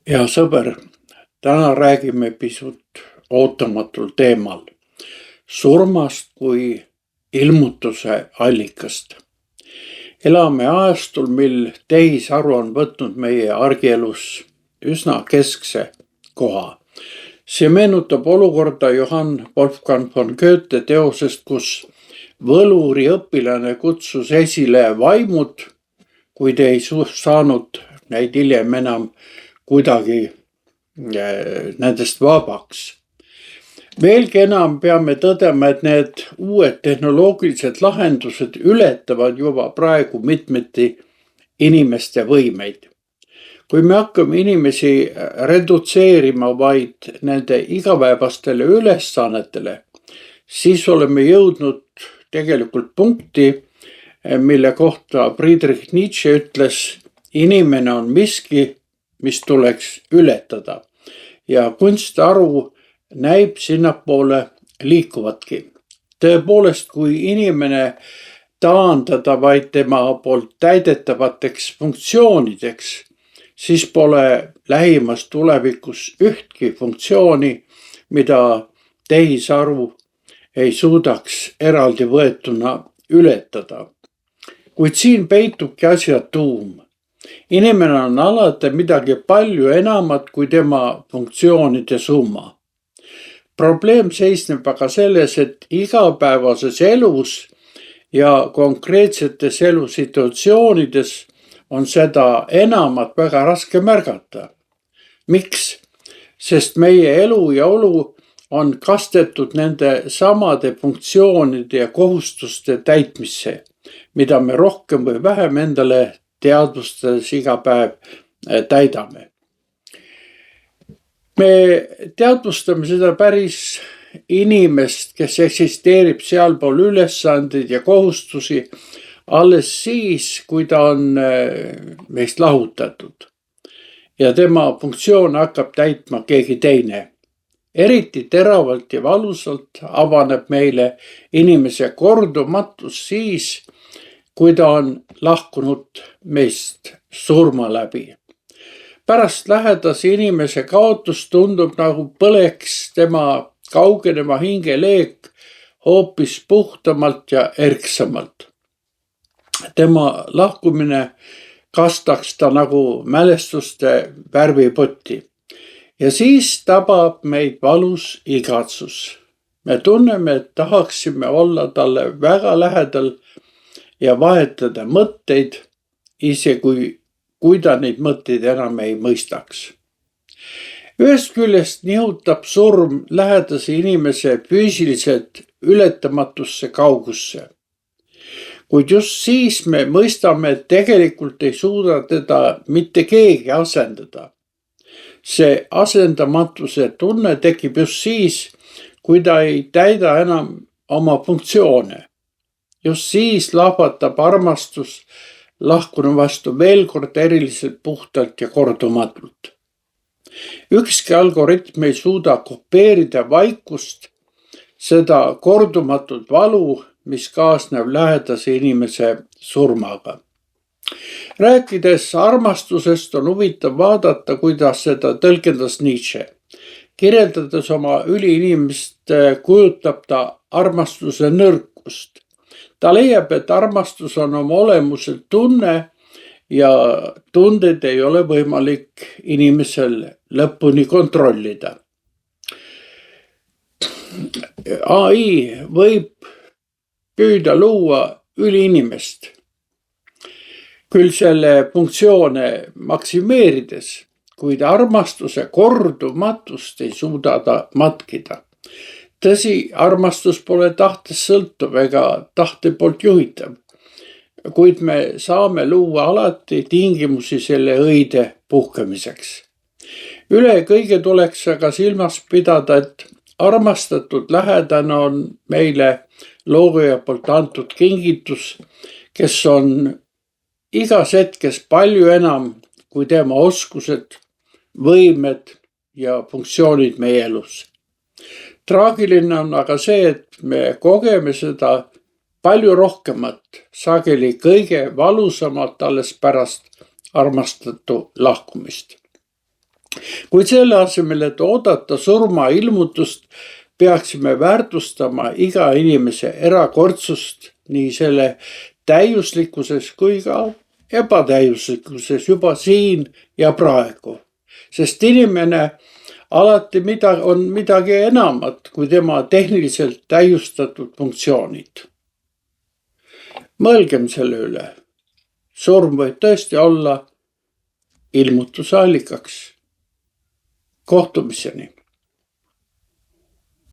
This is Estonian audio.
Ja sõber, täna räägime pisut ootamatul teemal surmast kui ilmutuse allikast. Elame ajastul, mil tehisaru on võtnud meie argielus üsna keskse koha. See meenutab olukorda Johann Wolfgang von Goethe teosest, kus võluriõpilane kutsus esile vaimud, kuid ei saanud neid hiljem enam kuidagi nendest vabaks. Veelgi enam peame tõdema, et need uued tehnoloogilised lahendused ületavad juba praegu mitmeti inimeste võimeid. Kui me hakkame inimesi redutseerima vaid nende igapäevastele ülesannetele, siis oleme jõudnud tegelikult punkti, mille kohta Friedrich Nietzsche ütles, inimene on miski, mis tuleks ületada. Ja kunstaru näib sinnapoole liikuvatki. Tõepoolest, kui inimene taandada vaid tema poolt täidetavateks funktsioonideks, siis pole lähimas tulevikus ühtki funktsiooni, mida tehisaru ei suudaks eraldi võetuna ületada. Kuid siin peitubki asja tuum. Inimene on alati midagi palju enamat kui tema funktsioonide summa. Probleem seisneb aga selles, et igapäevases elus ja konkreetsetes elusituatsioonides on seda enamat väga raske märgata. Miks? Sest meie elu ja olu on kastetud nende samade funktsioonide ja kohustuste täitmisse, mida me rohkem või vähem endale teadvustades iga päev täidame. Me teadvustame seda päris inimest, kes eksisteerib sealpool ülesandeid ja kohustusi alles siis, kui ta on meist lahutatud. Ja tema funktsioon hakkab täitma keegi teine. Eriti teravalt ja valusalt avaneb meile inimese kordumatus siis, kui ta on lahkunud meist surma läbi. Pärast lähedase inimese kaotus tundub nagu põleks tema kaugeneva hingeleek hoopis puhtamalt ja erksamalt. Tema lahkumine kastaks ta nagu mälestuste värvipotti. Ja siis tabab meid valus igatsus. Me tunneme, et tahaksime olla talle väga lähedal ja vahetada mõtteid, kui ta neid mõtteid enam ei mõistaks. Ühest küljest nihutab surm lähedase inimese füüsiliselt ületamatusse kaugusse. Kuid just siis me mõistame, et tegelikult ei suuda teda mitte keegi asendada. See asendamatuse tunne tekib just siis, kui ta ei täida enam oma funktsioone. Just siis lahvatab armastus lahkunu vastu veel kord eriliselt puhtalt ja kordumatult. Ükski algoritm ei suuda kopeerida vaikust, seda kordumatut valu, mis kaasneb lähedase inimese surmaga. Rääkides armastusest on huvitav vaadata, kuidas seda tõlgendas Nietzsche. Kirjeldades oma üliinimest kujutab ta armastuse nõrkust. Ta leiab, et armastus on oma olemuselt tunne ja tunded ei ole võimalik inimesel lõpuni kontrollida. AI võib püüda luua üliinimest, küll selle funktsioone maksimeerides, kuid armastuse kordumatust ei suuda ta matkida. Tõsi, armastus pole tahtest sõltuv ega tahte poolt juhitav, kuid me saame luua alati tingimusi selle õide puhkemiseks. Üle kõige tuleks aga silmas pidada, et armastatud lähedane on meile looja poolt antud kingitus, kes on igas hetkes palju enam kui tema oskused, võimed ja funktsioonid meie elus. Traagiline on aga see, et me kogeme seda palju rohkemat, sageli kõige valusamalt alles pärast armastatu lahkumist. Kuid selle asemel, et oodata surma ilmutust, peaksime väärtustama iga inimese erakordsust nii selle täiuslikkuses kui ka ebatäiuslikkuses juba siin ja praegu. Sest inimene alati on midagi enamat kui tema tehniliselt täiustatud funktsioonid. Mõelgem selle üle. Surm võib tõesti olla ilmutuse allikaks. Kohtumiseni.